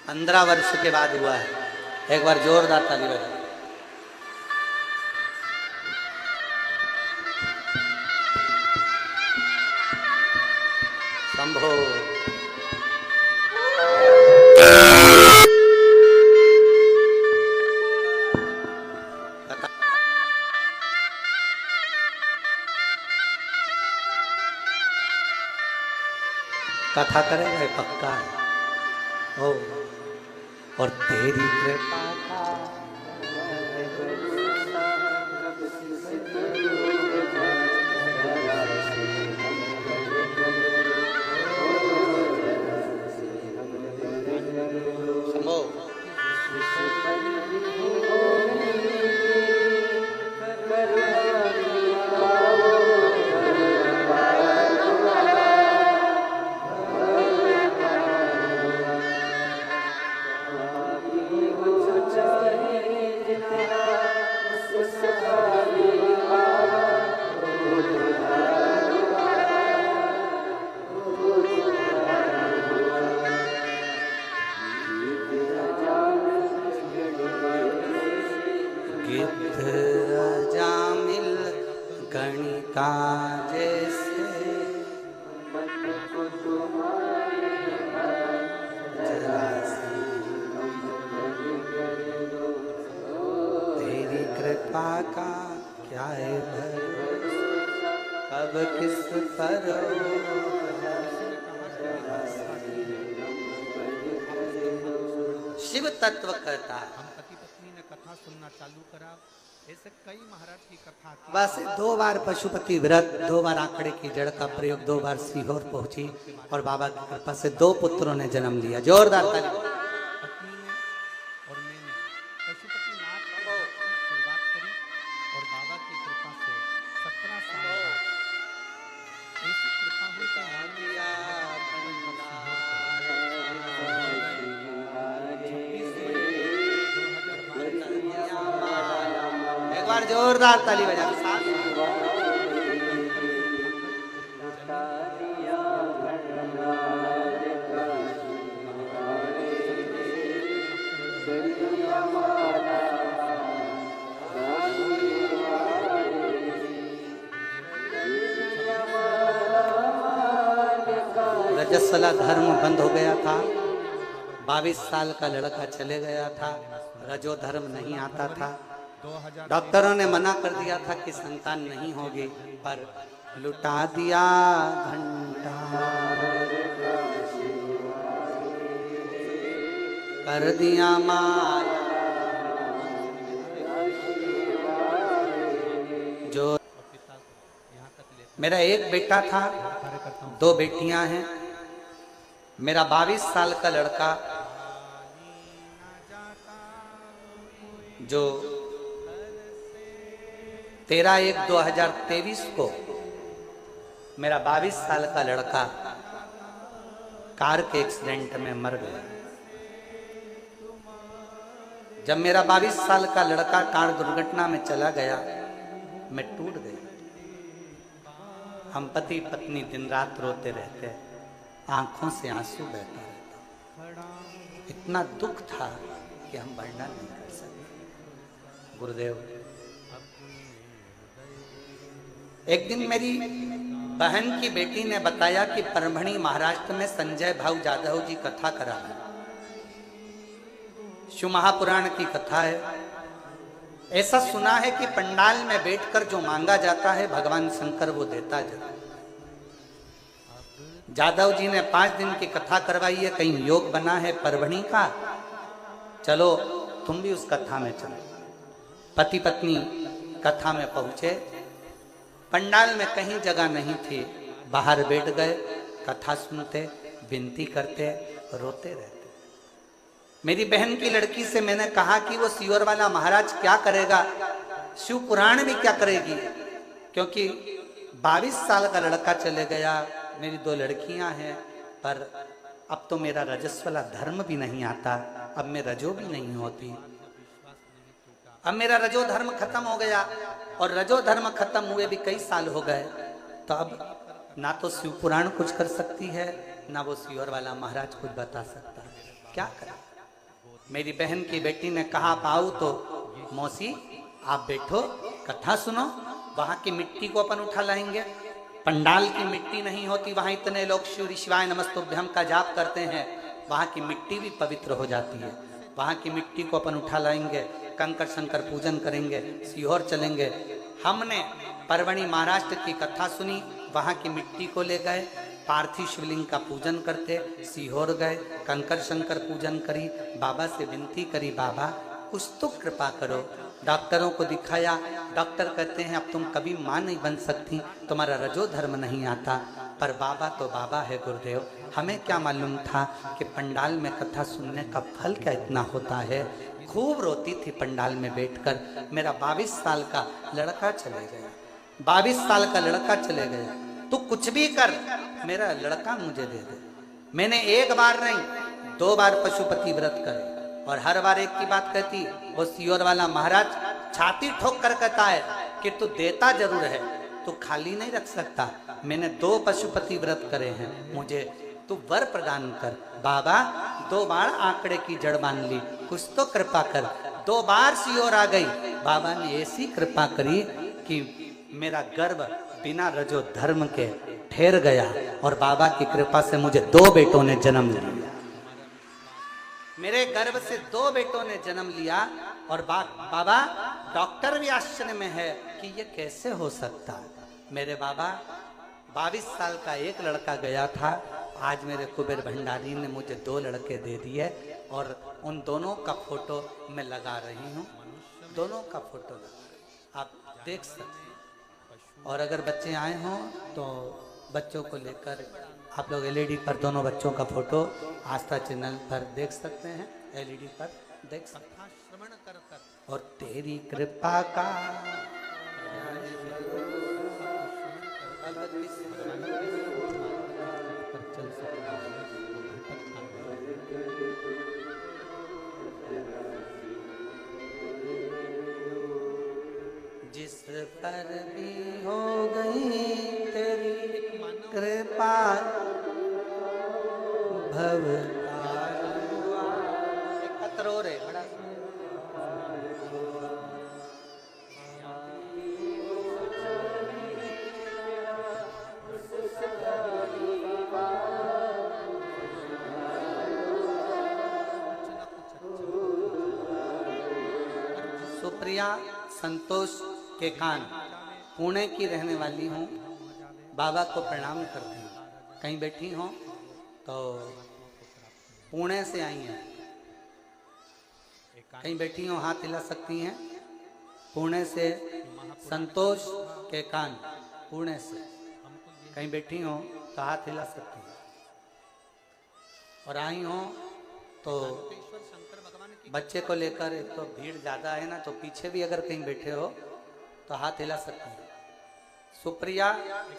15 वर्ष के बाद हुआ है। एक बार जोरदार ताली बजा। शंभो। कथा करेगा पक्का है। ओ और तेरी कृपा गणिका जैसे तेरी कृपा का क्या है भरोसा, कब किस पर शिव तत्व कहता है। हम पति पत्नी ने कथा सुनना चालू करा। ऐसे कई महाराज की कथा थी। बस 2 बार पशुपति व्रत, 2 बार आंकड़े की जड़ का प्रयोग, 2 बार सीहोर पहुंची और बाबा की कृपा से 2 पुत्रों ने जन्म लिया। जोरदार ताली। पत्नी ने और मैंने पशुपति नाथ की शुरुआत करी और बाबा की कृपा से 17 साल बाद ऐसी कृपा हुई कि एक बार जोरदार ताली बजा। रजस्वला धर्म बंद हो गया था। 22 साल का लड़का चले गया था। रजो धर्म नहीं आता था। डॉक्टरों ने मना कर दिया था कि संतान नहीं होगी, पर लुटा दिया घंटा, कर दिया माल। जो मेरा एक बेटा था, 2 बेटियां हैं। मेरा 22 साल का लड़का जो 13/1/2023 को मेरा 22 साल का लड़का कार के एक्सीडेंट में मर गया। जब मेरा 22 साल का लड़का कार दुर्घटना में चला गया, मैं टूट गई। हम पति पत्नी दिन रात रोते रहते, आंखों से आंसू बहता रहता। इतना दुख था कि हम वर्णन नहीं कर सकते। गुरुदेव, एक दिन मेरी बहन की बेटी ने बताया कि परभणी महाराष्ट्र में संजय भाऊ जाधव जी कथा करा है। शिव महापुराण की कथा है। ऐसा सुना है कि पंडाल में बैठकर जो मांगा जाता है भगवान शंकर वो देता जाता। जाधव जी ने 5 दिन की कथा करवाई है। कहीं योग बना है परभणी का, चलो तुम भी उस कथा में चलो। पति पत्नी कथा में पहुंचे। पंडाल में कहीं जगह नहीं थी, बाहर बैठ गए, कथा सुनते, विनती करते, रोते रहते। मेरी बहन की लड़की से मैंने कहा कि वो सीहोर वाला महाराज क्या करेगा, शिव पुराण भी क्या करेगी, क्योंकि 22 साल का लड़का चले गया, मेरी 2 लड़कियां हैं, पर अब तो मेरा रजस्वला धर्म भी नहीं आता, अब मैं रजो भी नहीं होती, अब मेरा रजो धर्म खत्म हो गया। और रजो धर्म खत्म हुए भी कई साल हो गए, तो अब ना तो शिव पुराण कुछ कर सकती है, ना वो सीहोर वाला महाराज कुछ बता सकता है। क्या करें? मेरी बहन की बेटी ने कहा पाऊ तो मौसी आप बैठो कथा सुनो। वहां की मिट्टी को अपन उठा लाएंगे। पंडाल की मिट्टी नहीं होती, वहां इतने लोग शिव शिवाय नमस्तुभ्यम का जाप करते हैं, वहां की मिट्टी भी पवित्र हो जाती है। वहां की मिट्टी को अपन उठा लाएंगे, कंकर शंकर पूजन करेंगे, सीहोर चलेंगे। हमने परवणी महाराष्ट्र की कथा सुनी, वहां की मिट्टी को ले गए, पार्थिव शिवलिंग का पूजन करते, सीहोर गए, कंकर शंकर पूजन करी, बाबा से विनती करी बाबा कुछ तो कृपा करो। डॉक्टरों को दिखाया, डॉक्टर कहते हैं अब तुम कभी मां नहीं बन सकती, तुम्हारा रजो धर्म नहीं आता। पर बाबा तो बाबा है गुरुदेव, हमें क्या मालूम था कि पंडाल में कथा सुनने का फल क्या इतना होता है। खूब रोती थी पंडाल में बैठकर। मेरा 22 साल का लड़का चले गया, 22 साल का लड़का चले गया। तू कुछ भी कर, मेरा लड़का मुझे दे दे। मैंने एक बार नहीं 2 बार पशुपति व्रत करे और हर बार एक की बात कहती। वो सीहोर वाला महाराज छाती ठोक कर कहता है कि तू देता जरूर है, तू खाली नहीं रख सकता। मैंने 2 पशुपति व्रत करे हैं, मुझे तू वर प्रदान कर। बाबा 2 बार आंकड़े की जड़ बांध ली, कुछ तो कृपा कर। 2 बार सीहोर आ गई, बाबा ने ऐसी कृपा करी कि मेरा गर्भ बिना रजो धर्म के ठहर गया और बाबा की कृपा से मुझे 2 बेटों ने जन्म लिया। मेरे गर्भ से 2 बेटों ने जन्म लिया और बाबा डॉक्टर भी आश्चर्य में है कि ये कैसे हो सकता है। मेरे बाबा 22 साल का एक लड़का गया था, आज मेरे कुबेर भंडारी ने मुझे 2 लड़के दे दिए और उन दोनों का फोटो मैं लगा रही हूँ। दोनों का फोटो लगा, आप देख सकते हैं। और अगर बच्चे आए हों तो बच्चों को लेकर आप लोग एलईडी पर दोनों बच्चों का फोटो आस्था चैनल पर देख सकते हैं, एलईडी पर देख सकते हैं। श्रवण कर कर और तेरी कृपा का जिस पर भी हो गई तेरी कृपा भव कतरो रे बड़ा सुप्रिया संतोष के कान पुणे की रहने वाली हूँ, बाबा को प्रणाम करती हूँ। कहीं बैठी हो तो पुणे से आई हैं, कहीं बैठी हो हाथ हिला सकती हैं। पुणे से संतोष के कान, पुणे से कहीं बैठी हो तो हाथ हिला सकती हैं। और आई हो तो बच्चे को लेकर, एक तो भीड़ ज्यादा है ना, तो पीछे भी अगर कहीं बैठे हो तो हाथ हिला सकते हैं। सुप्रिया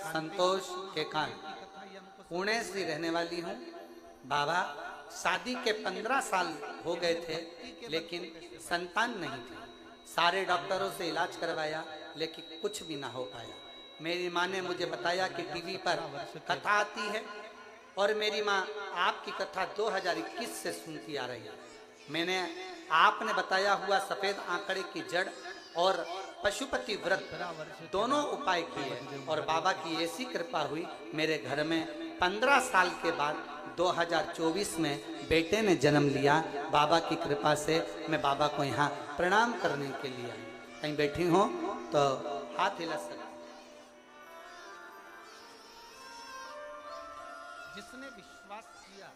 संतोष के कान, पुणे से रहने वाली हूँ। बाबा शादी के 15 साल हो गए थे लेकिन संतान नहीं थी। सारे डॉक्टरों से इलाज करवाया लेकिन कुछ भी ना हो पाया। मेरी माँ ने मुझे बताया कि टीवी पर कथा आती है और मेरी माँ आपकी कथा 2021 से सुनती आ रही है। मैंने आपने बताया हुआ सफेद आंकड़े की जड़ और पशुपति व्रत दोनों उपाय किए और बाबा की ऐसी कृपा हुई, मेरे घर में 15 साल के बाद 2024 में बेटे ने जन्म लिया। बाबा की कृपा से मैं बाबा को यहाँ प्रणाम करने के लिए आई। कहीं बैठी हो तो हाथ हिला सकते। जिसने विश्वास किया